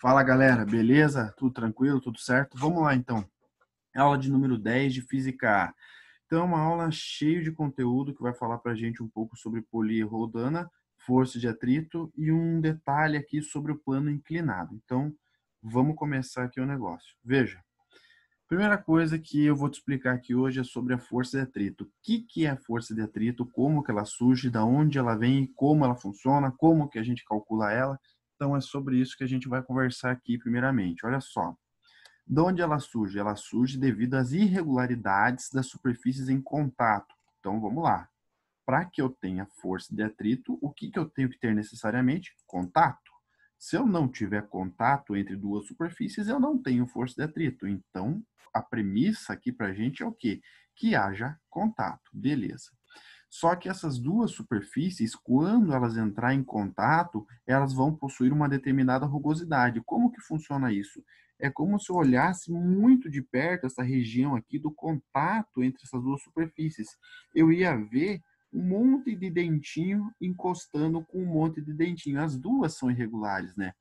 Fala galera, beleza? Tudo tranquilo? Tudo certo? Vamos lá então. Aula de número 10 de Física A. Então é uma aula cheia de conteúdo que vai falar para a gente um pouco sobre polia rodana, força de atrito e um detalhe aqui sobre o plano inclinado. Então vamos começar aqui o negócio. Veja, primeira coisa que eu vou te explicar aqui hoje é sobre a força de atrito. O que é a força de atrito, como que ela surge, da onde ela vem, como ela funciona, como que a gente calcula ela. Então é sobre isso que a gente vai conversar aqui primeiramente. Olha só, de onde ela surge? Ela surge devido às irregularidades das superfícies em contato. Então vamos lá. Para que eu tenha força de atrito, o que eu tenho que ter necessariamente? Contato. Se eu não tiver contato entre duas superfícies, eu não tenho força de atrito. Então, a premissa aqui para a gente é o quê? Que haja contato. Beleza. Só que essas duas superfícies, quando elas entrarem em contato, elas vão possuir uma determinada rugosidade. Como que funciona isso? É como se eu olhasse muito de perto essa região aqui do contato entre essas duas superfícies. Eu ia ver um monte de dentinho encostando com um monte de dentinho. As duas são irregulares, né?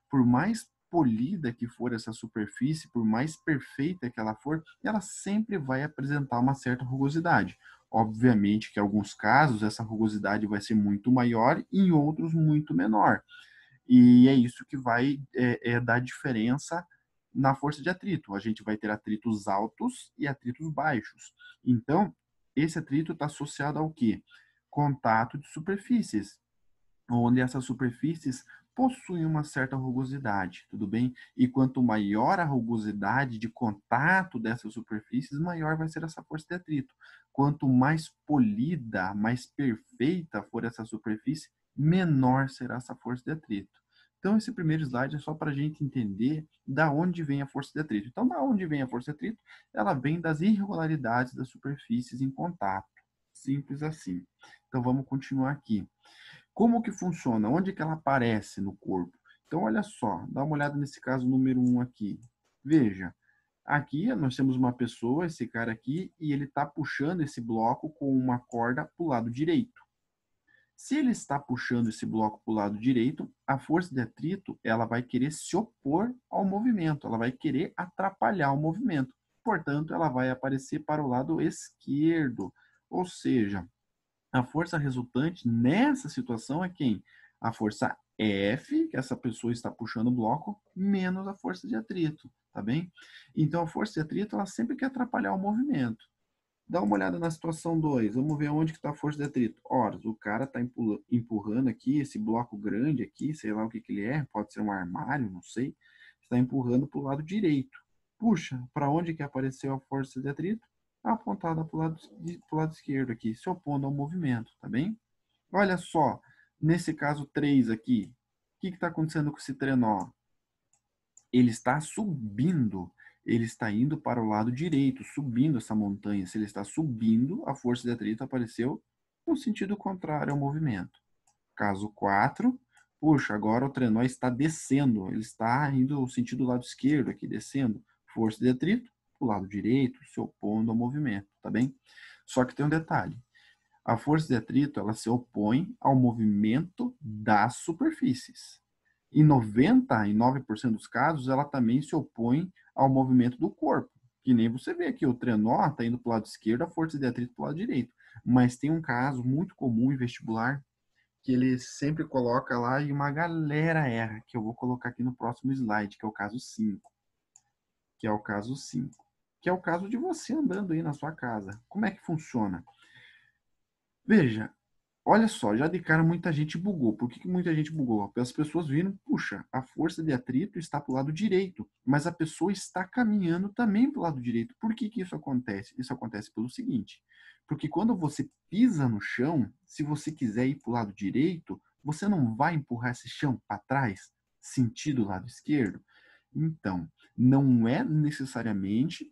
Por mais polida que for essa superfície, por mais perfeita que ela for, ela sempre vai apresentar uma certa rugosidade. Obviamente que em alguns casos essa rugosidade vai ser muito maior e em outros muito menor. E é isso que vai dar diferença na força de atrito. A gente vai ter atritos altos e atritos baixos. Então, esse atrito está associado ao quê? Contato de superfícies, onde essas superfícies possuem uma certa rugosidade, tudo bem? E quanto maior a rugosidade de contato dessas superfícies, maior vai ser essa força de atrito. Quanto mais polida, mais perfeita for essa superfície, menor será essa força de atrito. Então, esse primeiro slide é só para a gente entender da onde vem a força de atrito. Então, da onde vem a força de atrito? Ela vem das irregularidades das superfícies em contato. Simples assim. Então, vamos continuar aqui. Como que funciona? Onde que ela aparece no corpo? Então, olha só, dá uma olhada nesse caso número 1 aqui. Veja, aqui nós temos uma pessoa, esse cara aqui, e ele está puxando esse bloco com uma corda para o lado direito. Se ele está puxando esse bloco para o lado direito, a força de atrito ela vai querer se opor ao movimento, ela vai querer atrapalhar o movimento. Portanto, ela vai aparecer para o lado esquerdo. Ou seja, a força resultante nessa situação é quem? A força F, que essa pessoa está puxando o bloco, menos a força de atrito, tá bem? Então, a força de atrito, ela sempre quer atrapalhar o movimento. Dá uma olhada na situação 2. Vamos ver onde que está a força de atrito. Ora, o cara está empurrando aqui esse bloco grande aqui, sei lá o que ele é, pode ser um armário, não sei. Está empurrando para o lado direito. Puxa, para onde que apareceu a força de atrito? Apontada para o lado esquerdo aqui, se opondo ao movimento, tá bem? Olha só, nesse caso 3 aqui, o que está acontecendo com esse trenó? Ele está subindo, ele está indo para o lado direito, subindo essa montanha. Se ele está subindo, a força de atrito apareceu no sentido contrário ao movimento. Caso 4, puxa, agora o trenó está descendo, ele está indo no sentido do lado esquerdo aqui, descendo. Força de atrito, o lado direito, se opondo ao movimento, tá bem? Só que tem um detalhe. A força de atrito, ela se opõe ao movimento das superfícies. Em 99% dos casos, ela também se opõe ao movimento do corpo. Que nem você vê aqui, o trenó está indo para o lado esquerdo, a força de atrito para o lado direito. Mas tem um caso muito comum em vestibular, que ele sempre coloca lá e uma galera erra, que eu vou colocar aqui no próximo slide, que é o caso 5. Que é o caso 5. Que é o caso de você andando aí na sua casa. Como é que funciona? Veja, olha só, já de cara muita gente bugou. Por que muita gente bugou? As pessoas viram, puxa, a força de atrito está para o lado direito, mas a pessoa está caminhando também para o lado direito. Por que isso acontece? Isso acontece pelo seguinte, porque quando você pisa no chão, se você quiser ir para o lado direito, você não vai empurrar esse chão para trás, sentido lado esquerdo? Então, não é necessariamente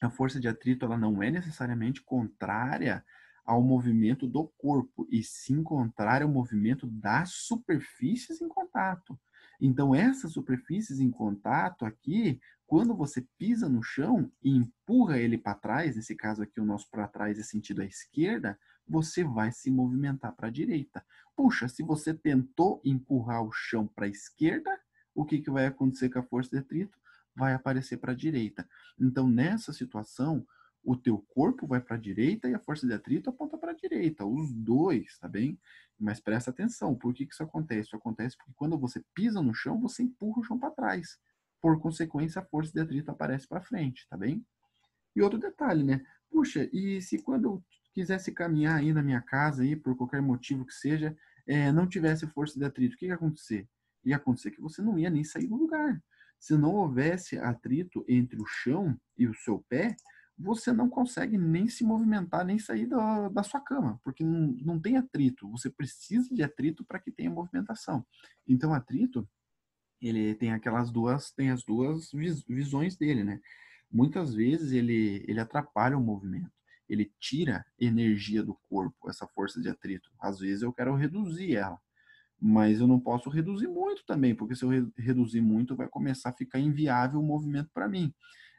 a força de atrito, ela não é necessariamente contrária ao movimento do corpo, e sim contrária ao movimento das superfícies em contato. Então, essas superfícies em contato aqui, quando você pisa no chão e empurra ele para trás, nesse caso aqui o nosso para trás é sentido à esquerda, você vai se movimentar para a direita. Puxa, se você tentou empurrar o chão para a esquerda, o que vai acontecer com a força de atrito? Vai aparecer para a direita. Então, nessa situação, o teu corpo vai para a direita e a força de atrito aponta para a direita, os dois, tá bem? Mas presta atenção, por que isso acontece? Isso acontece porque quando você pisa no chão, você empurra o chão para trás. Por consequência, a força de atrito aparece para frente, tá bem? E outro detalhe, né? Puxa, e se quando eu quisesse caminhar aí na minha casa, aí, por qualquer motivo que seja, não tivesse força de atrito, o que ia acontecer? Ia acontecer que você não ia nem sair do lugar. Se não houvesse atrito entre o chão e o seu pé, você não consegue nem se movimentar, nem sair da sua cama, porque não tem atrito. Você precisa de atrito para que tenha movimentação. Então, atrito, ele tem as duas visões dele, né? Muitas vezes ele atrapalha o movimento, ele tira energia do corpo, essa força de atrito. Às vezes eu quero reduzir ela, mas eu não posso reduzir muito também, porque se eu reduzir muito vai começar a ficar inviável o movimento para mim.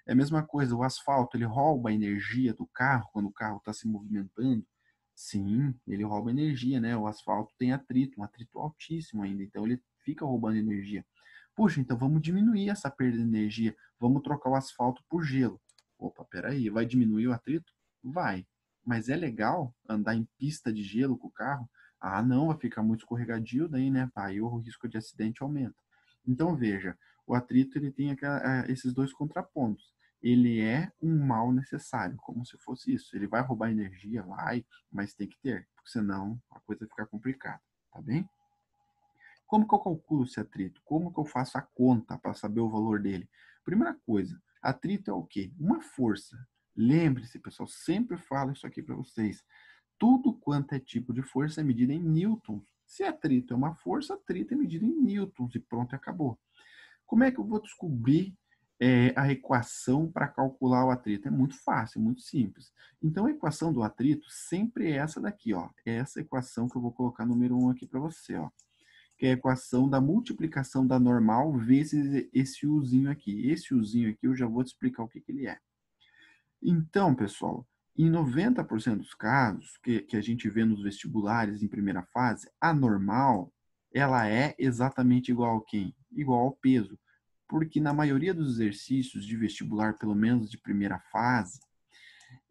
É a mesma coisa, o asfalto, ele rouba a energia do carro quando o carro está se movimentando. Sim, ele rouba energia, né? O asfalto tem atrito, um atrito altíssimo ainda, então ele fica roubando energia. Puxa, então vamos diminuir essa perda de energia, vamos trocar o asfalto por gelo. Opa, peraí, vai diminuir o atrito? Vai. Mas é legal andar em pista de gelo com o carro? Ah, não, vai ficar muito escorregadio daí, né? Aí o risco de acidente aumenta. Então veja, o atrito ele tem esses dois contrapontos. Ele é um mal necessário, como se fosse isso. Ele vai roubar energia, vai, mas tem que ter, porque senão a coisa fica complicada, tá bem? Como que eu calculo esse atrito? Como que eu faço a conta para saber o valor dele? Primeira coisa, atrito é o quê? Uma força. Lembre-se, pessoal, sempre falo isso aqui para vocês. Tudo quanto é tipo de força é medida em newtons. Se atrito é uma força, atrito é medido em newtons e pronto, acabou. Como é que eu vou descobrir a equação para calcular o atrito? É muito fácil, muito simples. Então, a equação do atrito sempre é essa daqui, ó. É essa equação que eu vou colocar número 1 aqui para você, ó. Que é a equação da multiplicação da normal vezes esse uzinho aqui. Esse uzinho aqui eu já vou te explicar o que ele é. Então, pessoal, em 90% dos casos que a gente vê nos vestibulares em primeira fase, a normal, ela é exatamente igual a quem? Igual ao peso. Porque na maioria dos exercícios de vestibular, pelo menos de primeira fase,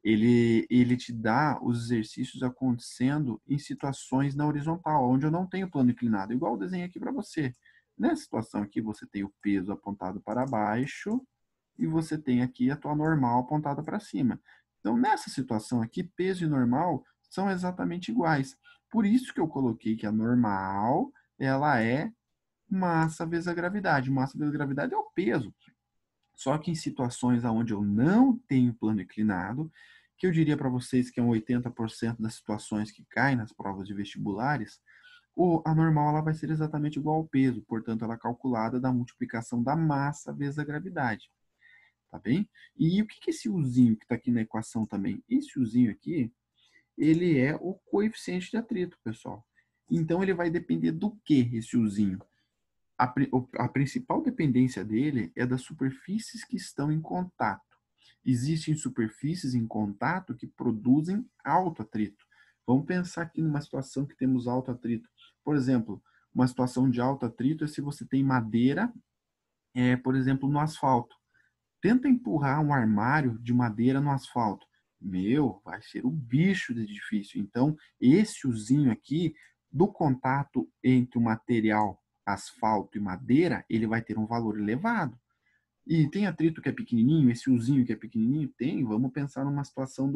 ele te dá os exercícios acontecendo em situações na horizontal, onde eu não tenho plano inclinado, igual eu desenhei aqui para você. Nessa situação aqui, você tem o peso apontado para baixo e você tem aqui a tua normal apontada para cima. Então, nessa situação aqui, peso e normal são exatamente iguais. Por isso que eu coloquei que a normal, ela é massa vezes a gravidade. Massa vezes a gravidade é o peso. Só que em situações onde eu não tenho plano inclinado, que eu diria para vocês que é um 80% das situações que caem nas provas de vestibulares, a normal ela vai ser exatamente igual ao peso, portanto, ela é calculada da multiplicação da massa vezes a gravidade, tá bem? E o que é esse uzinho que está aqui na equação também? Esse uzinho aqui, ele é o coeficiente de atrito, pessoal. Então, ele vai depender do que esse uzinho? A principal dependência dele é das superfícies que estão em contato. Existem superfícies em contato que produzem alto atrito. Vamos pensar aqui numa situação que temos alto atrito. Por exemplo, uma situação de alto atrito é se você tem madeira, por exemplo, no asfalto. Tenta empurrar um armário de madeira no asfalto. Meu, vai ser o bicho de difícil. Então, esse usinho aqui, do contato entre o material asfalto e madeira, ele vai ter um valor elevado. E tem atrito que é pequenininho, esse usinho que é pequenininho? Tem. Vamos pensar numa situação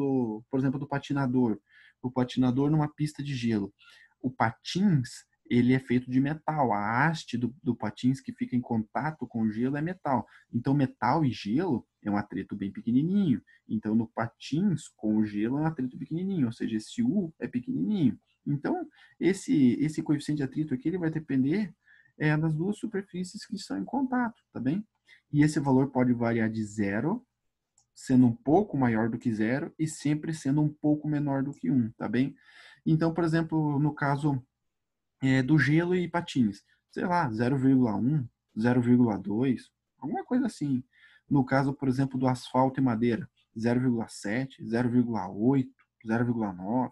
por exemplo, do patinador. O patinador numa pista de gelo. O patins, ele é feito de metal. A haste do patins que fica em contato com o gelo é metal. Então, metal e gelo é um atrito bem pequenininho. Então, no patins com o gelo é um atrito pequenininho, ou seja, esse U é pequenininho. Então, esse coeficiente de atrito aqui ele vai depender das duas superfícies que estão em contato, tá bem? E esse valor pode variar de zero, sendo um pouco maior do que zero, e sempre sendo um pouco menor do que um, tá bem? Então, por exemplo, no caso do gelo e patins, sei lá, 0,1, 0,2, alguma coisa assim. No caso, por exemplo, do asfalto e madeira, 0,7, 0,8, 0,9.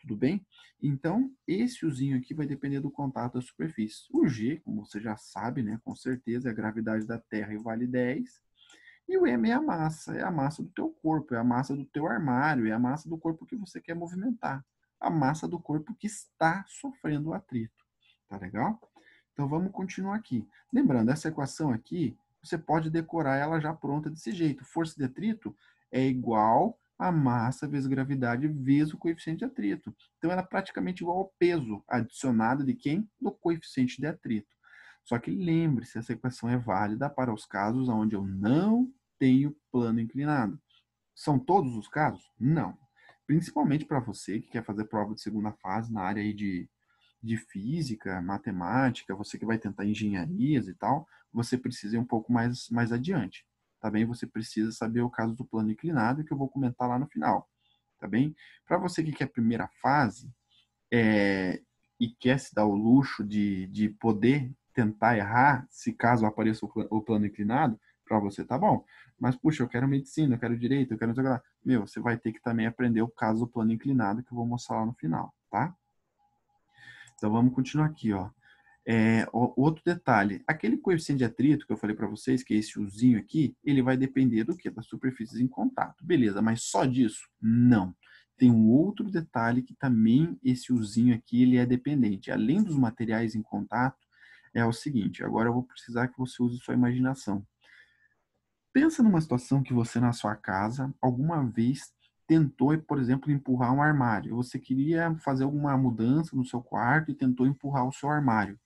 Tudo bem? Então, esse Uzinho aqui vai depender do contato da superfície. O G, como você já sabe, né, com certeza, é a gravidade da Terra e vale 10. E o M é a massa do teu corpo, é a massa do teu armário, é a massa do corpo que você quer movimentar. A massa do corpo que está sofrendo o atrito. Tá legal? Então, vamos continuar aqui. Lembrando, essa equação aqui, você pode decorar ela já pronta desse jeito. Força de atrito é igual a massa vezes gravidade vezes o coeficiente de atrito. Então, ela é praticamente igual ao peso adicionado de quem? Do coeficiente de atrito. Só que lembre-se, essa equação é válida para os casos onde eu não tenho plano inclinado. São todos os casos? Não. Principalmente para você que quer fazer prova de segunda fase na área aí de física, matemática, você que vai tentar engenharias e tal, você precisa ir um pouco mais adiante, tá bem? Você precisa saber o caso do plano inclinado, que eu vou comentar lá no final, tá bem? Para você que quer a primeira fase e quer se dar o luxo de poder tentar errar, se caso apareça o plano inclinado, para você tá bom. Mas, puxa, eu quero medicina, eu quero direito, eu quero... Meu, você vai ter que também aprender o caso do plano inclinado, que eu vou mostrar lá no final, tá? Então vamos continuar aqui, ó. Outro detalhe, aquele coeficiente de atrito que eu falei para vocês, que é esse Uzinho aqui, ele vai depender do quê? Das superfícies em contato. Beleza, mas só disso? Não. Tem um outro detalhe que também esse Uzinho aqui ele é dependente. Além dos materiais em contato, é o seguinte, agora eu vou precisar que você use sua imaginação. Pensa numa situação que você na sua casa alguma vez tentou, por exemplo, empurrar um armário. Você queria fazer alguma mudança no seu quarto e tentou empurrar o seu armário.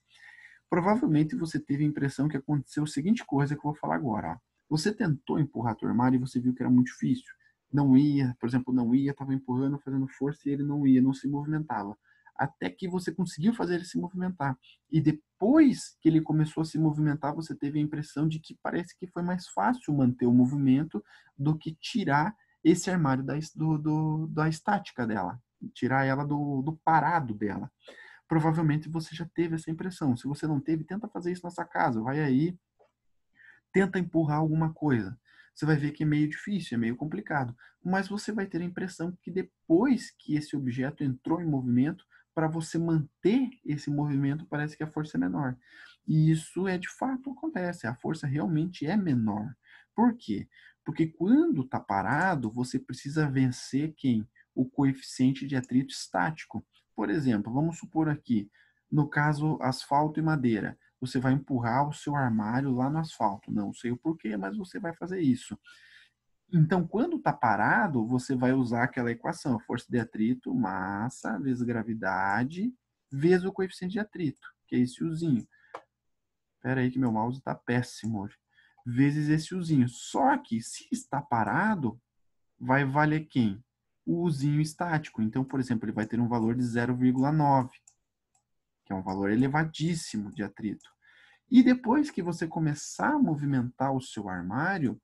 Provavelmente você teve a impressão que aconteceu a seguinte coisa que eu vou falar agora. Ó. Você tentou empurrar seu armário e você viu que era muito difícil. Não ia, por exemplo, não ia, estava empurrando, fazendo força e ele não ia, não se movimentava. Até que você conseguiu fazer ele se movimentar. E depois que ele começou a se movimentar, você teve a impressão de que parece que foi mais fácil manter o movimento do que tirar esse armário da estática dela, tirar ela do parado dela. Provavelmente você já teve essa impressão. Se você não teve, tenta fazer isso na sua casa. Vai aí, tenta empurrar alguma coisa. Você vai ver que é meio difícil, é meio complicado. Mas você vai ter a impressão que depois que esse objeto entrou em movimento, para você manter esse movimento, parece que a força é menor. E isso é de fato acontece. A força realmente é menor. Por quê? Porque quando está parado, você precisa vencer quem? O coeficiente de atrito estático. Por exemplo, vamos supor aqui, no caso asfalto e madeira você vai empurrar o seu armário lá no asfalto. Não sei o porquê, mas você vai fazer isso. Então, quando está parado, você vai usar aquela equação, força de atrito, massa, vezes gravidade, vezes o coeficiente de atrito, que é esse Uzinho. Espera aí que meu mouse está péssimo hoje. Vezes esse Uzinho. Só que, se está parado, vai valer quem? O Uzinho estático. Então, por exemplo, ele vai ter um valor de 0,9, que é um valor elevadíssimo de atrito. E depois que você começar a movimentar o seu armário,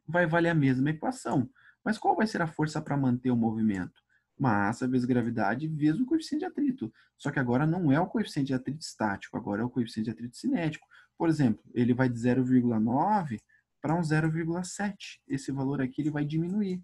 vai valer a mesma equação. Mas qual vai ser a força para manter o movimento? Massa vezes gravidade vezes o coeficiente de atrito. Só que agora não é o coeficiente de atrito estático, agora é o coeficiente de atrito cinético. Por exemplo, ele vai de 0,9 para um 0,7. Esse valor aqui ele vai diminuir.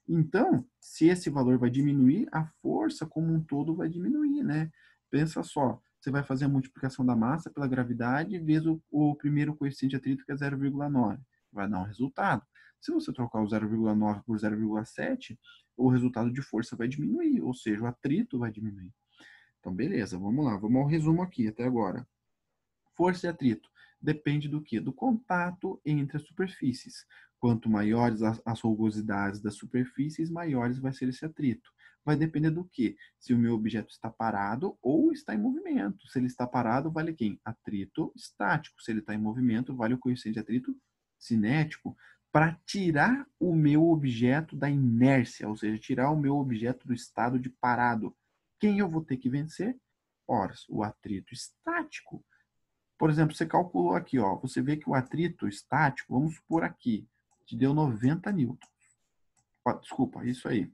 Então, se esse valor vai diminuir, a força como um todo vai diminuir, né? Pensa só, você vai fazer a multiplicação da massa pela gravidade vezes o primeiro coeficiente de atrito, que é 0,9. Vai dar um resultado. Se você trocar o 0,9 por 0,7, o resultado de força vai diminuir, ou seja, o atrito vai diminuir. Então, beleza, vamos lá, vamos ao resumo aqui até agora. Força e atrito depende do quê? Do contato entre as superfícies. Quanto maiores as rugosidades das superfícies, maiores vai ser esse atrito. Vai depender do quê? Se o meu objeto está parado ou está em movimento. Se ele está parado, vale quem? Atrito estático. Se ele está em movimento, vale o coeficiente de atrito cinético. Para tirar o meu objeto da inércia, ou seja, tirar o meu objeto do estado de parado, quem eu vou ter que vencer? Ora, o atrito estático. Por exemplo, você calculou aqui, ó, você vê que o atrito estático, vamos supor aqui, te deu 90 newtons. Desculpa, isso aí.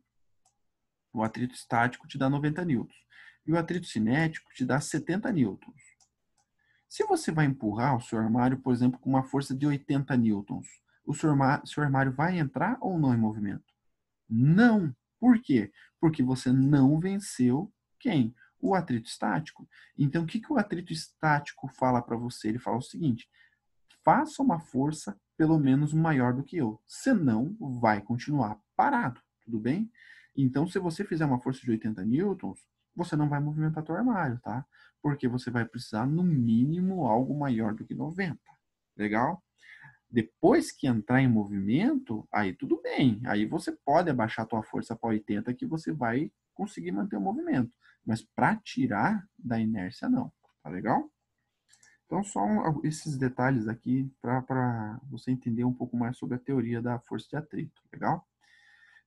O atrito estático te dá 90 newtons. E o atrito cinético te dá 70 newtons. Se você vai empurrar o seu armário, por exemplo, com uma força de 80 newtons, o seu armário vai entrar ou não em movimento? Não. Por quê? Porque você não venceu quem? O atrito estático. Então, o que o atrito estático fala para você? Ele fala o seguinte: faça uma força pelo menos maior do que eu, senão vai continuar parado, tudo bem? Então, se você fizer uma força de 80 newtons, você não vai movimentar seu armário, tá? Porque você vai precisar, no mínimo, algo maior do que 90. Legal? Depois que entrar em movimento, aí tudo bem. Aí você pode abaixar a tua força para 80 que você vai conseguir manter o movimento. Mas para tirar da inércia, não. Tá legal? Então, só esses detalhes aqui para você entender um pouco mais sobre a teoria da força de atrito. Legal?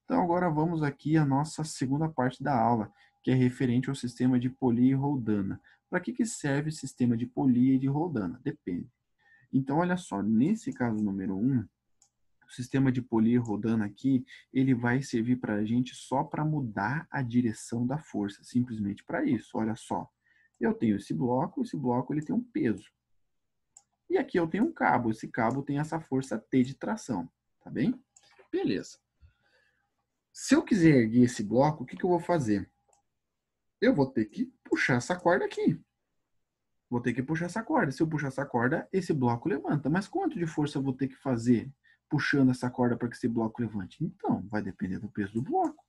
Então, agora vamos aqui à nossa segunda parte da aula, que é referente ao sistema de Polia e Roldanna. Para que serve o sistema de Polia e de Roldanna? Depende. Então, olha só, nesse caso número 1, o sistema de Polia rodando aqui, ele vai servir para a gente só para mudar a direção da força, simplesmente para isso. Olha só, eu tenho esse bloco ele tem um peso. E aqui eu tenho um cabo, esse cabo tem essa força T de tração, tá bem? Beleza. Se eu quiser erguer esse bloco, o que eu vou fazer? Eu vou ter que puxar essa corda aqui. Vou ter que puxar essa corda. Se eu puxar essa corda, esse bloco levanta. Mas quanto de força eu vou ter que fazer puxando essa corda para que esse bloco levante? Então, vai depender do peso do bloco.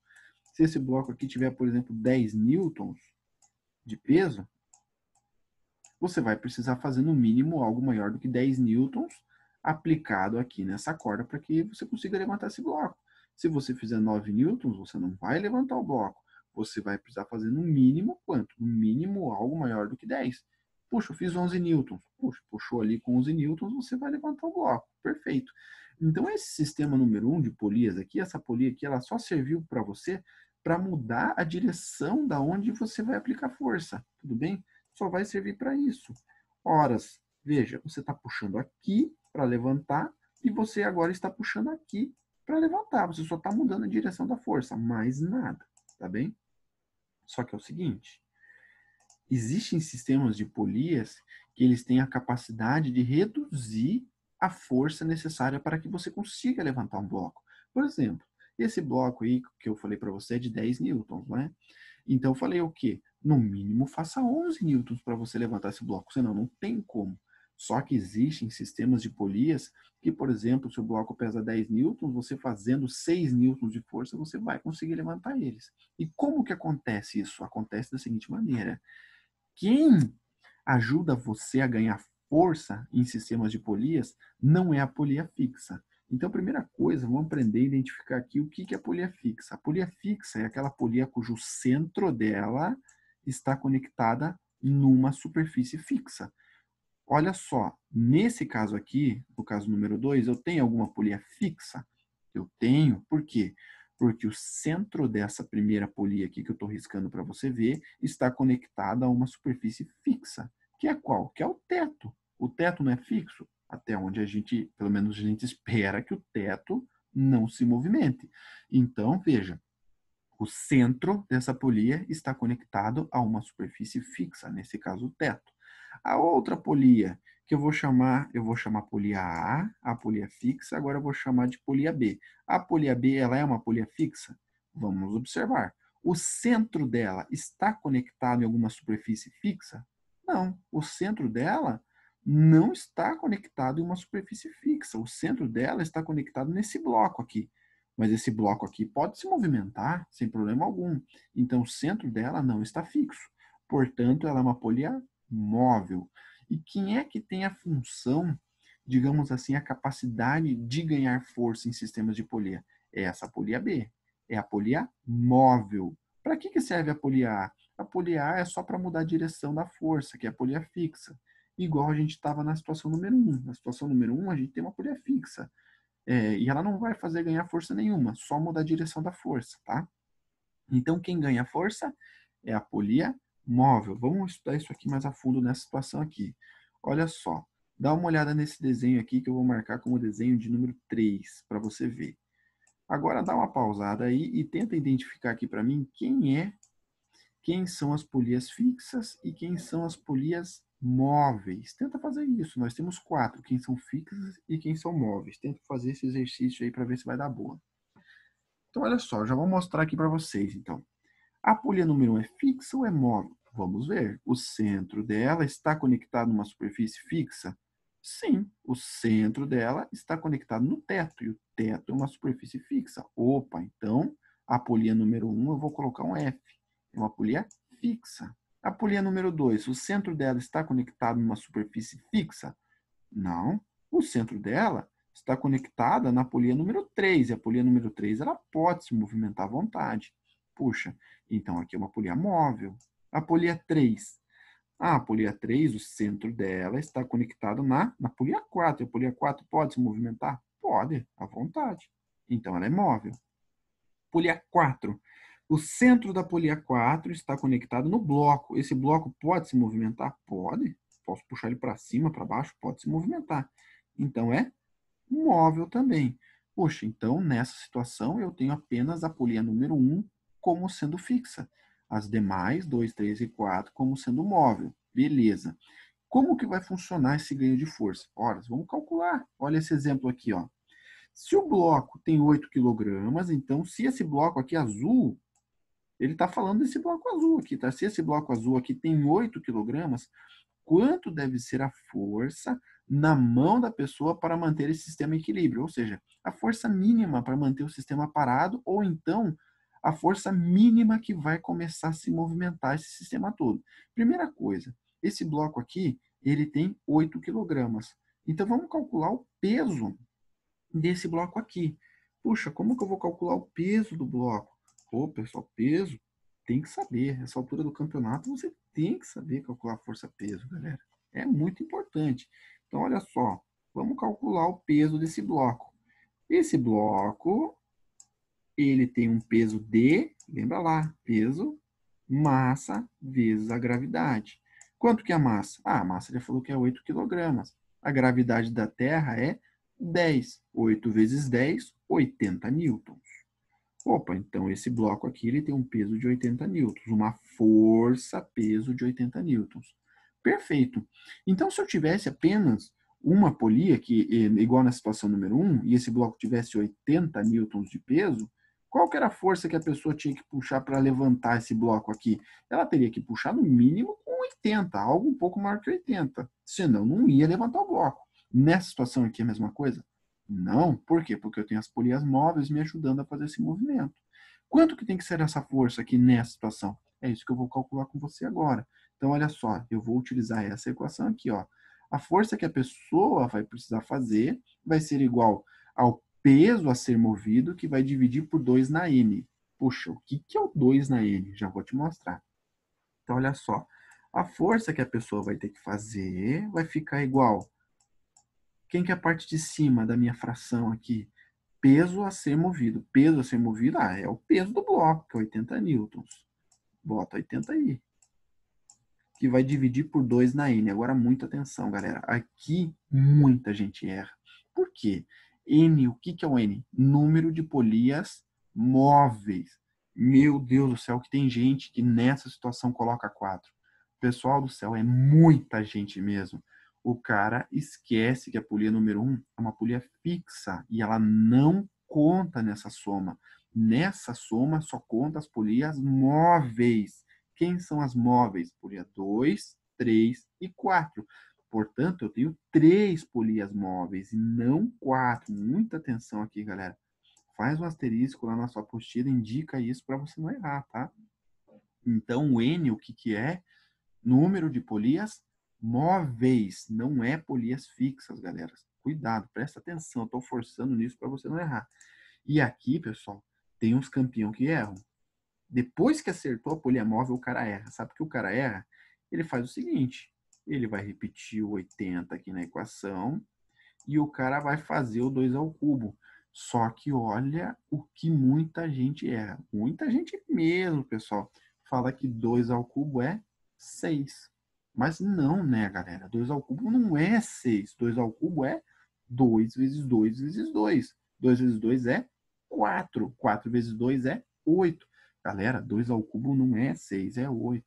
Se esse bloco aqui tiver, por exemplo, 10 newtons de peso, você vai precisar fazer no mínimo algo maior do que 10 newtons aplicado aqui nessa corda para que você consiga levantar esse bloco. Se você fizer 9 newtons, você não vai levantar o bloco. Você vai precisar fazer no mínimo quanto? No mínimo algo maior do que 10. Puxa, eu fiz 11 newtons. Puxa, puxou ali com 11 newtons, você vai levantar o bloco. Perfeito. Então, esse sistema número 1 de polias aqui, essa polia aqui, ela só serviu para você para mudar a direção da onde você vai aplicar força. Tudo bem? Só vai servir para isso. Horas, veja, você está puxando aqui para levantar e você agora está puxando aqui para levantar. Você só está mudando a direção da força, mais nada, tá bem? Só que é o seguinte, existem sistemas de polias que eles têm a capacidade de reduzir a força necessária para que você consiga levantar um bloco. Por exemplo, esse bloco aí que eu falei para você é de 10 newtons, não é? Então eu falei o quê? No mínimo faça 11 newtons para você levantar esse bloco, senão não tem como. Só que existem sistemas de polias que, por exemplo, se o bloco pesa 10 newtons, você fazendo 6 newtons de força, você vai conseguir levantar eles. E como que acontece isso? Acontece da seguinte maneira. Quem ajuda você a ganhar força em sistemas de polias não é a polia fixa. Então, primeira coisa, vamos aprender a identificar aqui o que é polia fixa. A polia fixa é aquela polia cujo centro dela está conectada numa superfície fixa. Olha só, nesse caso aqui, no caso número 2, eu tenho alguma polia fixa? Eu tenho, por quê? Porque o centro dessa primeira polia aqui que eu estou riscando para você ver está conectado a uma superfície fixa, que é qual? Que é o teto. O teto não é fixo, até onde a gente, pelo menos a gente espera que o teto não se movimente. Então, veja, o centro dessa polia está conectado a uma superfície fixa, nesse caso o teto. A outra polia, que eu vou chamar polia a polia fixa, agora eu vou chamar de polia B. A polia B, ela é uma polia fixa? Vamos observar. O centro dela está conectado em alguma superfície fixa? Não, o centro dela não está conectado em uma superfície fixa. O centro dela está conectado nesse bloco aqui. Mas esse bloco aqui pode se movimentar sem problema algum. Então, o centro dela não está fixo. Portanto, ela é uma polia móvel. E quem é que tem a função, digamos assim, a capacidade de ganhar força em sistemas de polia? É essa polia B. É a polia móvel. Para que serve a polia A? A polia A é só para mudar a direção da força, que é a polia fixa. Igual a gente estava na situação número 1. Na situação número 1, a gente tem uma polia fixa. E ela não vai fazer ganhar força nenhuma, só mudar a direção da força, tá? Então, quem ganha força é a polia móvel. Vamos estudar isso aqui mais a fundo nessa situação aqui. Olha só, dá uma olhada nesse desenho aqui que eu vou marcar como desenho de número 3 para você ver. Agora dá uma pausada aí e tenta identificar aqui para mim quem são as polias fixas e quem são as polias móveis. Tenta fazer isso. Nós temos 4, quem são fixas e quem são móveis. Tenta fazer esse exercício aí para ver se vai dar boa. Então, olha só, já vou mostrar aqui para vocês, então. A polia número 1 é fixa ou é móvel? Vamos ver. O centro dela está conectado numa superfície fixa? Sim, o centro dela está conectado no teto, e o teto é uma superfície fixa. Opa, então a polia número 1 eu vou colocar um F. É uma polia fixa. A polia número 2, o centro dela está conectado numa superfície fixa? Não. O centro dela está conectada na polia número 3. E a polia número 3 ela pode se movimentar à vontade. Puxa, então aqui é uma polia móvel. A polia 3. A polia 3, o centro dela está conectado na polia 4. E a polia 4 pode se movimentar? Pode, à vontade. Então ela é móvel. Polia 4. O centro da polia 4 está conectado no bloco. Esse bloco pode se movimentar? Pode. Posso puxar ele para cima, para baixo? Pode se movimentar. Então é móvel também. Poxa, então nessa situação eu tenho apenas a polia número 1 como sendo fixa. As demais, 2, 3 e 4, como sendo móvel. Beleza. Como que vai funcionar esse ganho de força? Ora, vamos calcular. Olha esse exemplo aqui, ó. Se o bloco tem 8 quilogramas, então se esse bloco aqui azul, ele está falando desse bloco azul aqui, tá? Se esse bloco azul aqui tem 8 quilogramas, quanto deve ser a força na mão da pessoa para manter esse sistema em equilíbrio? Ou seja, a força mínima para manter o sistema parado, ou então a força mínima que vai começar a se movimentar esse sistema todo. Primeira coisa, esse bloco aqui, ele tem 8 quilogramas. Então, vamos calcular o peso desse bloco aqui. Puxa, como que eu vou calcular o peso do bloco? Pô, pessoal, peso tem que saber. Nessa altura do campeonato, você tem que saber calcular força-peso, galera. É muito importante. Então, olha só. Vamos calcular o peso desse bloco. Esse bloco, ele tem um peso de, lembra lá, peso, massa vezes a gravidade. Quanto que é a massa? Ah, a massa já falou que é 8 quilogramas. A gravidade da Terra é 10. 8 vezes 10, 80 newtons. Opa, então esse bloco aqui ele tem um peso de 80 newtons, uma força-peso de 80 newtons. Perfeito. Então, se eu tivesse apenas uma polia, que igual na situação número 1, e esse bloco tivesse 80 newtons de peso, qual que era a força que a pessoa tinha que puxar para levantar esse bloco aqui? Ela teria que puxar no mínimo com 80, algo um pouco maior que 80. Senão, não ia levantar o bloco. Nessa situação aqui é a mesma coisa? Não. Por quê? Porque eu tenho as polias móveis me ajudando a fazer esse movimento. Quanto que tem que ser essa força aqui nessa situação? É isso que eu vou calcular com você agora. Então, olha só, eu vou utilizar essa equação aqui, ó. A força que a pessoa vai precisar fazer vai ser igual ao peso a ser movido, que vai dividir por 2 na N. Puxa, o que é o 2 na N? Já vou te mostrar. Então, olha só. A força que a pessoa vai ter que fazer vai ficar igual. Quem que é a parte de cima da minha fração aqui? Peso a ser movido. Peso a ser movido, é o peso do bloco, que é 80 newtons. Bota 80 aí. Que vai dividir por 2 na N. Agora, muita atenção, galera. Aqui, muita gente erra. Por quê? N, o que é o N? Número de polias móveis. Meu Deus do céu, que tem gente que nessa situação coloca 4. Pessoal do céu, é muita gente mesmo. O cara esquece que a polia número 1 é uma polia fixa e ela não conta nessa soma. Nessa soma só conta as polias móveis. Quem são as móveis? Polia 2, 3 e 4. Portanto, eu tenho 3 polias móveis e não 4. Muita atenção aqui, galera. Faz um asterisco lá na sua apostila, indica isso para você não errar, tá? Então, o N, o que é? Número de polias móveis, não é polias fixas, galera. Cuidado, presta atenção, estou forçando nisso para você não errar. E aqui, pessoal, tem uns campeão que erram. Depois que acertou a polia móvel, o cara erra. Sabe por que o cara erra? Ele faz o seguinte, ele vai repetir o 80 aqui na equação e o cara vai fazer o 2 ao cubo. Só que olha o que muita gente erra. Muita gente mesmo, pessoal, fala que 2 ao cubo é 6. Mas não, né, galera? 2 ao cubo não é 6. 2 ao cubo é 2 vezes 2 vezes 2. 2 vezes 2 é 4. 4 vezes 2 é 8. Galera, 2 ao cubo não é 6, é 8.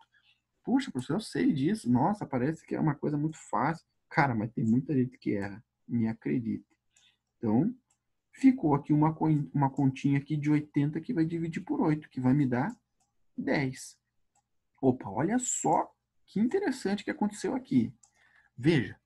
Puxa, professor, eu sei disso. Nossa, parece que é uma coisa muito fácil. Cara, mas tem muita gente que erra. Me acredite. Então, Ficou aqui uma continha aqui de 80 que vai dividir por 8, que vai me dar 10. Opa, olha só que interessante que aconteceu aqui. Veja,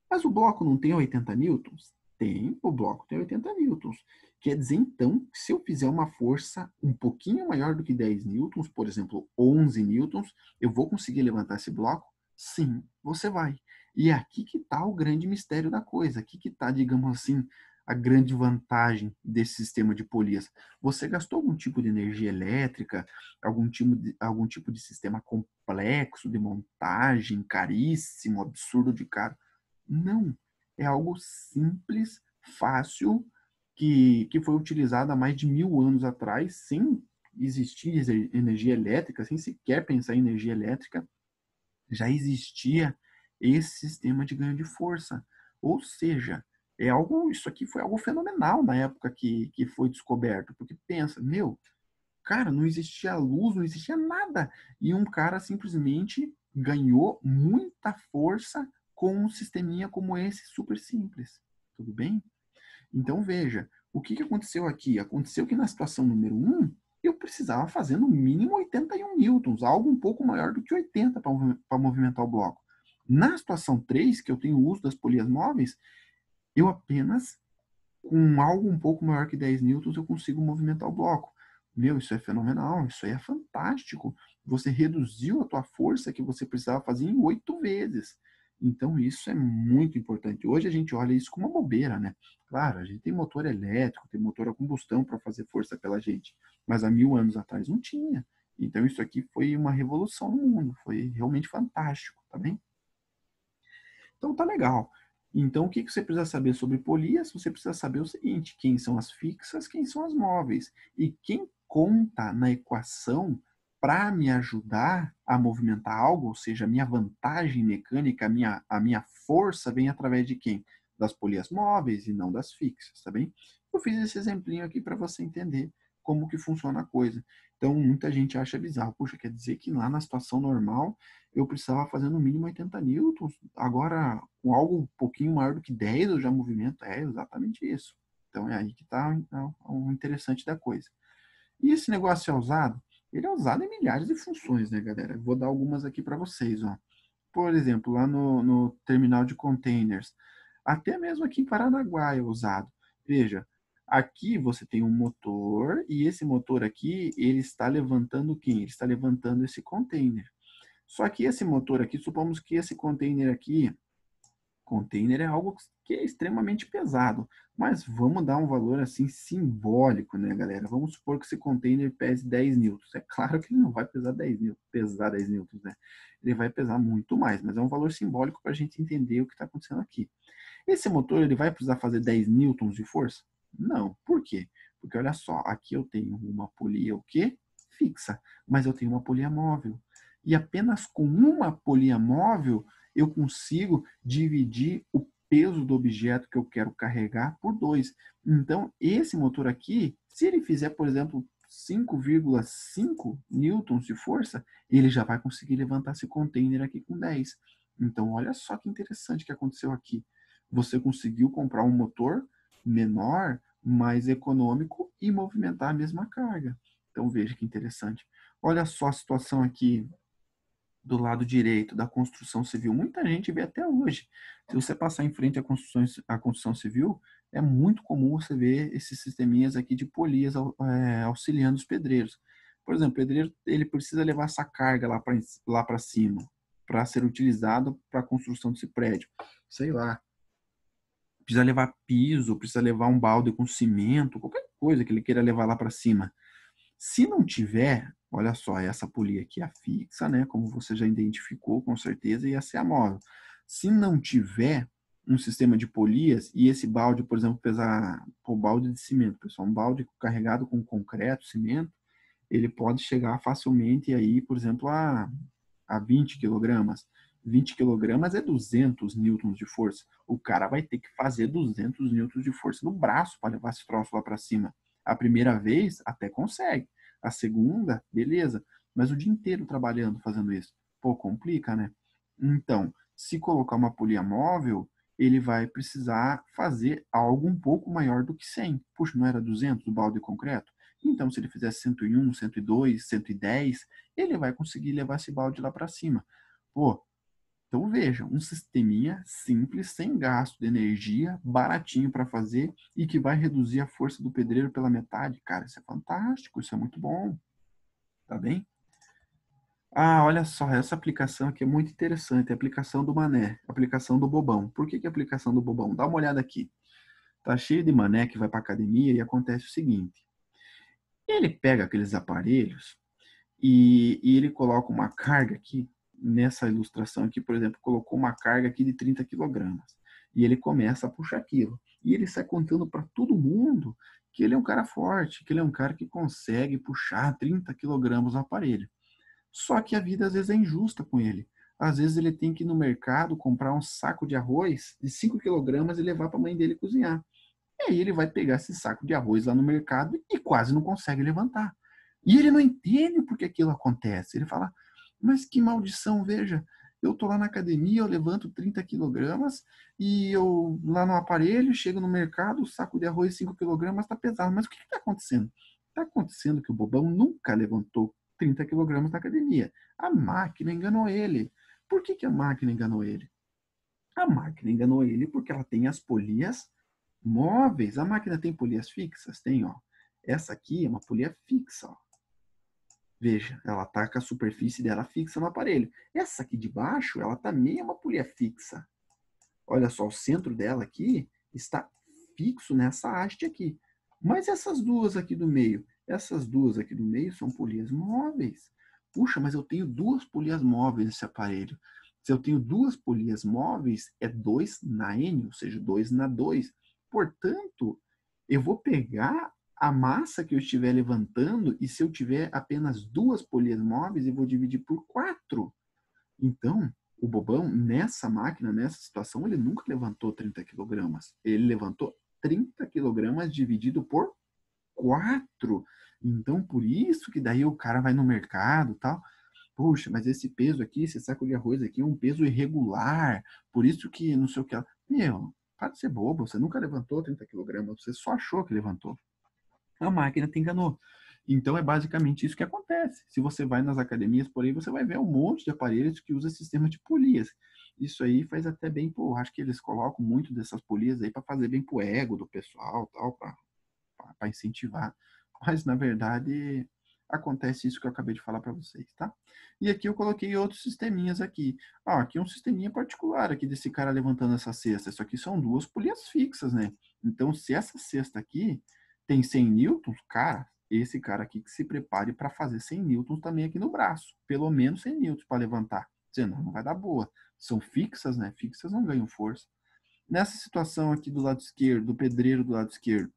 mas o bloco não tem 80 newtons? Tem, o bloco tem 80 newtons. Quer dizer, então, que se eu fizer uma força um pouquinho maior do que 10 newtons, por exemplo, 11 newtons, eu vou conseguir levantar esse bloco? Sim, você vai. E é aqui que está o grande mistério da coisa. Aqui que está, digamos assim, a grande vantagem desse sistema de polias. Você gastou algum tipo de energia elétrica, algum tipo de sistema complexo de montagem, caríssimo, absurdo de caro? Não. É algo simples, fácil, que foi utilizado há mais de 1000 anos atrás, sem existir energia elétrica, sem sequer pensar em energia elétrica, já existia esse sistema de ganho de força. Ou seja, isso aqui foi algo fenomenal na época que foi descoberto, porque pensa, meu, cara, não existia luz, não existia nada. E um cara simplesmente ganhou muita força com um sisteminha como esse, super simples. Tudo bem? Então, veja, o que aconteceu aqui? Aconteceu que na situação número 1, eu precisava fazer no mínimo 81 newtons, algo um pouco maior do que 80 para movimentar o bloco. Na situação 3, que eu tenho o uso das polias móveis, eu apenas com algo um pouco maior que 10 newtons, eu consigo movimentar o bloco. Meu, isso é fenomenal, isso aí é fantástico. Você reduziu a tua força que você precisava fazer em 8 vezes. Então, isso é muito importante. Hoje a gente olha isso como uma bobeira, né? Claro, a gente tem motor elétrico, tem motor a combustão para fazer força pela gente, mas há 1000 anos atrás não tinha. Então, isso aqui foi uma revolução no mundo, foi realmente fantástico, tá bem? Então tá legal. Então o que você precisa saber sobre polias? Você precisa saber o seguinte: quem são as fixas, quem são as móveis. E quem conta na equação para me ajudar a movimentar algo, ou seja, a minha vantagem mecânica, a minha força vem através de quem? Das polias móveis e não das fixas, tá bem? Eu fiz esse exemplinho aqui para você entender como que funciona a coisa. Então, muita gente acha bizarro. Puxa, quer dizer que lá na situação normal eu precisava fazer no mínimo 80 newtons. Agora, com algo um pouquinho maior do que 10, eu já movimento. É exatamente isso. Então, é aí que está o interessante da coisa. E esse negócio é usado? Ele é usado em milhares de funções, né, galera? Vou dar algumas aqui para vocês, ó. Por exemplo, lá no terminal de containers. Até mesmo aqui em Paranaguá é usado. Veja, aqui você tem um motor e esse motor aqui, ele está levantando quem? Ele está levantando esse container. Só que esse motor aqui, supomos que esse container é algo que é extremamente pesado, mas vamos dar um valor assim simbólico, né, galera? Vamos supor que esse container pese 10 newtons. É claro que ele não vai pesar 10 newtons, né? Ele vai pesar muito mais, mas é um valor simbólico para a gente entender o que está acontecendo aqui. Esse motor, ele vai precisar fazer 10 newtons de força? Não. Por quê? Porque olha só, aqui eu tenho uma polia o quê? Fixa, mas eu tenho uma polia móvel. E apenas com uma polia móvel eu consigo dividir o peso do objeto que eu quero carregar por 2. Então, esse motor aqui, se ele fizer, por exemplo, 5,5 newtons de força, ele já vai conseguir levantar esse container aqui com 10. Então, olha só que interessante que aconteceu aqui. Você conseguiu comprar um motor menor, mais econômico e movimentar a mesma carga. Então, veja que interessante. Olha só a situação aqui do lado direito da construção civil. Muita gente vê até hoje. Se você passar em frente à construção civil, é muito comum você ver esses sisteminhas aqui de polias auxiliando os pedreiros. Por exemplo, o pedreiro ele precisa levar essa carga lá para cima para ser utilizado para a construção desse prédio. Sei lá, precisa levar piso, precisa levar um balde com cimento, qualquer coisa que ele queira levar lá para cima. Se não tiver, olha só, essa polia aqui é a fixa, né? Como você já identificou, com certeza, ia ser a móvel. Se não tiver um sistema de polias e esse balde, por exemplo, pesar o balde de cimento, pessoal, um balde carregado com concreto, cimento, ele pode chegar facilmente aí, por exemplo, a 20 quilogramas. 20 quilogramas é 200 newtons de força. O cara vai ter que fazer 200 newtons de força no braço para levar esse troço lá para cima. A primeira vez, até consegue. A segunda, beleza. Mas o dia inteiro trabalhando, fazendo isso. Pô, complica, né? Então, se colocar uma polia móvel, ele vai precisar fazer algo um pouco maior do que 100. Puxa, não era 200 o balde de concreto? Então, se ele fizer 101, 102, 110, ele vai conseguir levar esse balde lá para cima. Pô, então veja, um sisteminha simples, sem gasto de energia, baratinho para fazer e que vai reduzir a força do pedreiro pela metade. Cara, isso é fantástico, isso é muito bom, tá bem? Ah, olha só, essa aplicação aqui é muito interessante, a aplicação do mané, a aplicação do bobão. Por que que é a aplicação do bobão? Dá uma olhada aqui. Tá cheio de mané que vai para academia e acontece o seguinte, ele pega aqueles aparelhos e ele coloca uma carga aqui, nessa ilustração aqui, por exemplo, colocou uma carga aqui de 30 quilogramas. E ele começa a puxar aquilo. E ele sai contando para todo mundo que ele é um cara forte, que ele é um cara que consegue puxar 30 quilogramas no aparelho. Só que a vida às vezes é injusta com ele. Às vezes ele tem que ir no mercado comprar um saco de arroz de 5 quilogramas e levar para a mãe dele cozinhar. E aí ele vai pegar esse saco de arroz lá no mercado e quase não consegue levantar. E ele não entende por que aquilo acontece. Ele fala, mas que maldição, veja, eu tô lá na academia, eu levanto 30 quilogramas e eu lá no aparelho, chego no mercado, o saco de arroz 5 quilogramas está pesado. Mas o que está acontecendo? Está acontecendo que o bobão nunca levantou 30 quilogramas na academia. A máquina enganou ele. Por que a máquina enganou ele? A máquina enganou ele porque ela tem as polias móveis. A máquina tem polias fixas? Tem, ó. Essa aqui é uma polia fixa, ó. Veja, ela está com a superfície dela fixa no aparelho. Essa aqui de baixo, ela também é uma polia fixa. Olha só, o centro dela aqui está fixo nessa haste aqui. Mas essas duas aqui do meio, essas duas aqui do meio são polias móveis. Puxa, mas eu tenho duas polias móveis nesse aparelho. Se eu tenho duas polias móveis, é 2 na N, ou seja, 2 na 2. Portanto, eu vou pegar a massa que eu estiver levantando e se eu tiver apenas duas polias móveis, eu vou dividir por 4. Então, o bobão, nessa máquina, nessa situação, ele nunca levantou 30 quilogramas. Ele levantou 30 quilogramas dividido por 4. Então, por isso que daí o cara vai no mercado e tal. Puxa, mas esse peso aqui, esse saco de arroz aqui é um peso irregular. Por isso que não sei o que. Meu, para de ser bobo. Você nunca levantou 30 quilogramas. Você só achou que levantou. A máquina te enganou. Então é basicamente isso que acontece. Se você vai nas academias por aí, você vai ver um monte de aparelhos que usa sistema de polias. Isso aí faz até bem, pô, acho que eles colocam muito dessas polias aí para fazer bem pro ego do pessoal, tal, para incentivar. Mas na verdade acontece isso que eu acabei de falar para vocês, tá? E aqui eu coloquei outros sisteminhas aqui. Ah, aqui é um sisteminha particular aqui desse cara levantando essa cesta. Isso aqui são duas polias fixas, né? Então, se essa cesta aqui tem 100 newtons, cara, esse cara aqui que se prepare para fazer 100 newtons também aqui no braço. Pelo menos 100 newtons para levantar. Senão não vai dar boa. São fixas, né? Fixas não ganham força. Nessa situação aqui do lado esquerdo, do pedreiro do lado esquerdo,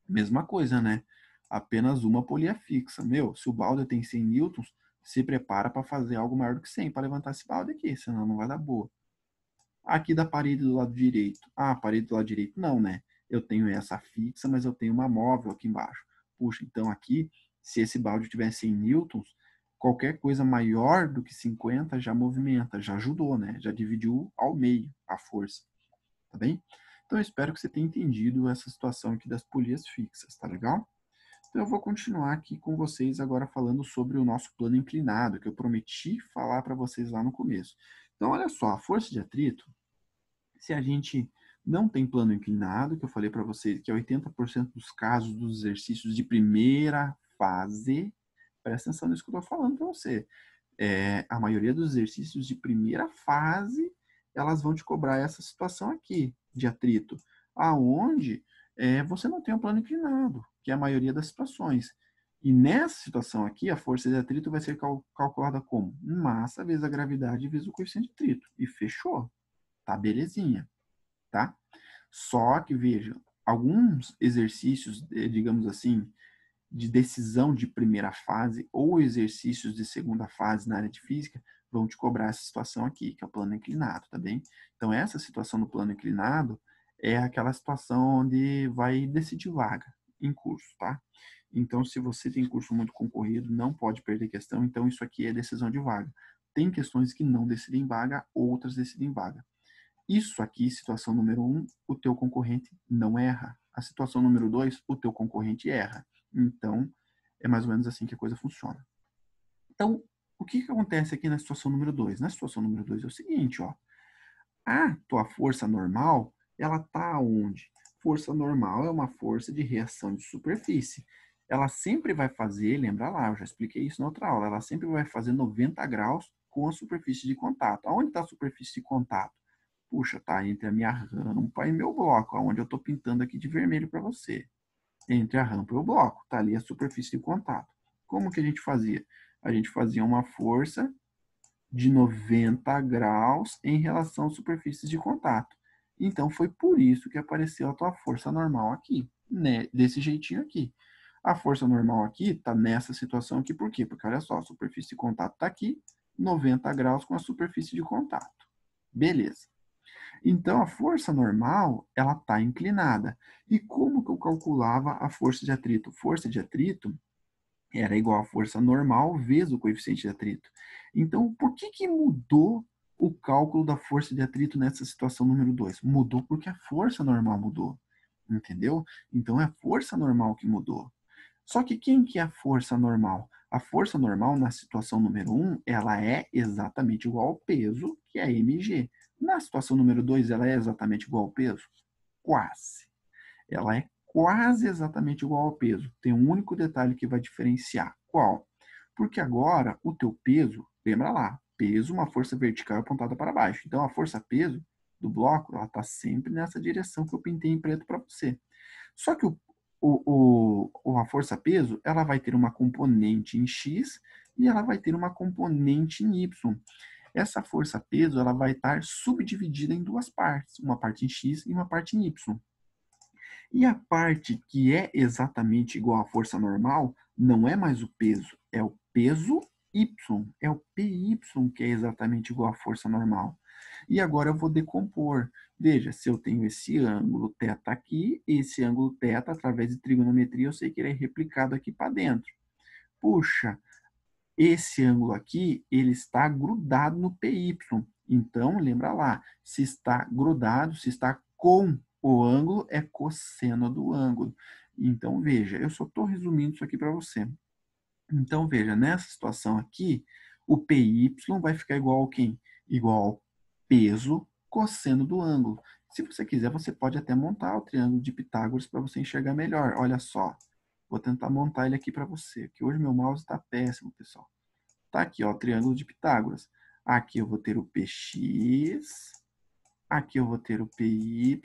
mesma coisa, né? Apenas uma polia fixa. Meu, se o balde tem 100 newtons, se prepara para fazer algo maior do que 100 para levantar esse balde aqui, senão não vai dar boa. Aqui da parede do lado direito. Ah, a parede do lado direito não, né? Eu tenho essa fixa, mas eu tenho uma móvel aqui embaixo. Puxa, então aqui, se esse balde tiver 100 newtons, qualquer coisa maior do que 50 já movimenta, já ajudou, né? Já dividiu ao meio a força, tá bem? Então eu espero que você tenha entendido essa situação aqui das polias fixas, tá legal? Então eu vou continuar aqui com vocês agora falando sobre o nosso plano inclinado, que eu prometi falar para vocês lá no começo. Então olha só, a força de atrito, se a gente não tem plano inclinado, que eu falei para vocês que é 80% dos casos dos exercícios de primeira fase, presta atenção nisso que eu estou falando para você. A maioria dos exercícios de primeira fase, elas vão te cobrar essa situação aqui, de atrito, aonde você não tem um plano inclinado, que é a maioria das situações. E nessa situação aqui, a força de atrito vai ser calculada como massa vezes a gravidade vezes o coeficiente de atrito. E fechou. Tá belezinha, tá? Só que, veja, alguns exercícios, digamos assim, de decisão de primeira fase ou exercícios de segunda fase na área de física vão te cobrar essa situação aqui, que é o plano inclinado, tá bem? Então, essa situação do plano inclinado é aquela situação onde vai decidir vaga em curso, tá? Então, se você tem curso muito concorrido, não pode perder questão. Então, isso aqui é decisão de vaga. Tem questões que não decidem vaga, outras decidem vaga. Isso aqui, situação número 1, o teu concorrente não erra. A situação número 2, o teu concorrente erra. Então, é mais ou menos assim que a coisa funciona. Então, o que acontece aqui na situação número 2? Na situação número 2 é o seguinte, ó. A tua força normal, ela está onde? Força normal é uma força de reação de superfície. Ela sempre vai fazer, lembra lá, eu já expliquei isso na outra aula, ela sempre vai fazer 90 graus com a superfície de contato. Aonde está a superfície de contato? Puxa, tá entre a minha rampa e meu bloco, aonde eu estou pintando aqui de vermelho para você. Entre a rampa e o bloco, tá ali a superfície de contato. Como que a gente fazia? A gente fazia uma força de 90 graus em relação às superfícies de contato. Então, foi por isso que apareceu a tua força normal aqui, né? Desse jeitinho aqui. A força normal aqui está nessa situação aqui, por quê? Porque, olha só, a superfície de contato está aqui, 90 graus com a superfície de contato. Beleza. Então, a força normal, ela está inclinada. E como que eu calculava a força de atrito? Força de atrito era igual à força normal vezes o coeficiente de atrito. Então, por que mudou o cálculo da força de atrito nessa situação número 2? Mudou porque a força normal mudou, entendeu? Então, é a força normal que mudou. Só que quem que é a força normal? A força normal, na situação número 1, ela é exatamente igual ao peso, que é mg. Na situação número 2, ela é exatamente igual ao peso? Quase. Ela é quase exatamente igual ao peso. Tem um único detalhe que vai diferenciar. Qual? Porque agora o teu peso, lembra lá, peso, uma força vertical apontada para baixo. Então a força peso do bloco, ela está sempre nessa direção que eu pintei em preto para você. Só que a força peso, ela vai ter uma componente em X e ela vai ter uma componente em Y. Essa força peso, ela vai estar subdividida em duas partes, uma parte em X e uma parte em Y. E a parte que é exatamente igual à força normal não é mais o peso, é o peso y, é o PY que é exatamente igual à força normal. E agora eu vou decompor. Veja, se eu tenho esse ângulo θ aqui, esse ângulo θ, através de trigonometria, eu sei que ele é replicado aqui para dentro. Puxa, esse ângulo aqui, ele está grudado no PY. Então, lembra lá, se está grudado, se está com o ângulo, é cosseno do ângulo. Então, veja, eu só estou resumindo isso aqui para você. Então, veja, nessa situação aqui, o PY vai ficar igual ao quem? Igual ao peso cosseno do ângulo. Se você quiser, você pode até montar o triângulo de Pitágoras para você enxergar melhor. Olha só, vou tentar montar ele aqui para você, que hoje meu mouse está péssimo, pessoal. Tá aqui, ó, o triângulo de Pitágoras. Aqui eu vou ter o PX, aqui eu vou ter o PY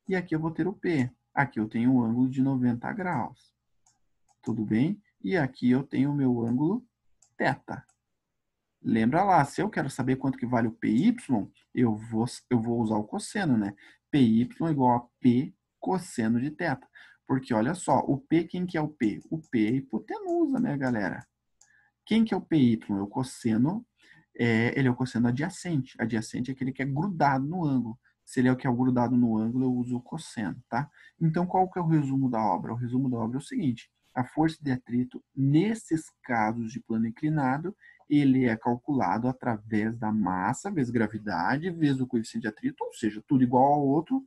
e aqui eu vou ter o P. Aqui eu tenho um ângulo de 90 graus. Tudo bem? E aqui eu tenho o meu ângulo θ. Lembra lá, se eu quero saber quanto que vale o PY, eu vou usar o cosseno, né? PY igual a P cosseno de θ. Porque olha só, o P, quem que é o P? O P é hipotenusa, né, galera? Quem que é o PY? É o cosseno, ele é o cosseno adjacente. Adjacente é aquele que é grudado no ângulo. Se ele é o que é grudado no ângulo, eu uso o cosseno, tá? Então, qual que é o resumo da obra? O resumo da obra é o seguinte: a força de atrito, nesses casos de plano inclinado, ele é calculado através da massa vezes gravidade vezes o coeficiente de atrito, ou seja, tudo igual ao outro,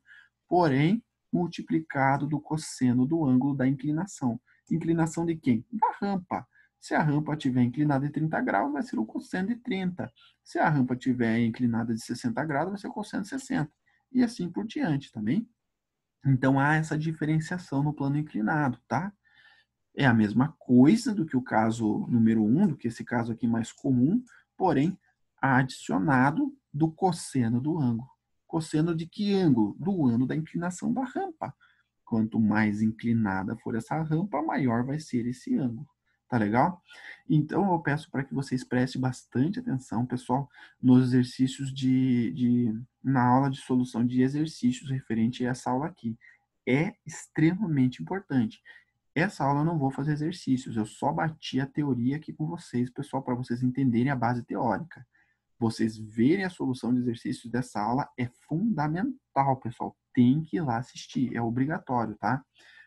porém multiplicado do cosseno do ângulo da inclinação. Inclinação de quem? Da rampa. Se a rampa estiver inclinada de 30 graus, vai ser o cosseno de 30. Se a rampa estiver inclinada de 60 graus, vai ser o cosseno de 60. E assim por diante, tá bem? Então, há essa diferenciação no plano inclinado, tá? É a mesma coisa do que o caso número 1, do que esse caso aqui mais comum, porém, adicionado do cosseno do ângulo. Cosseno de que ângulo? Do ângulo da inclinação da rampa. Quanto mais inclinada for essa rampa, maior vai ser esse ângulo. Tá legal? Então, eu peço para que vocês prestem bastante atenção, pessoal, nos exercícios na aula de solução de exercícios referente a essa aula aqui. É extremamente importante. Essa aula eu não vou fazer exercícios, eu só bati a teoria aqui com vocês, pessoal, para vocês entenderem a base teórica. Vocês verem a solução de exercícios dessa aula é fundamental, pessoal. Tem que ir lá assistir, é obrigatório, tá?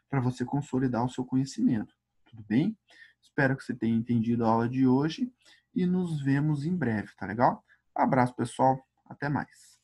Para você consolidar o seu conhecimento. Tudo bem? Espero que você tenha entendido a aula de hoje e nos vemos em breve, tá legal? Abraço, pessoal. Até mais.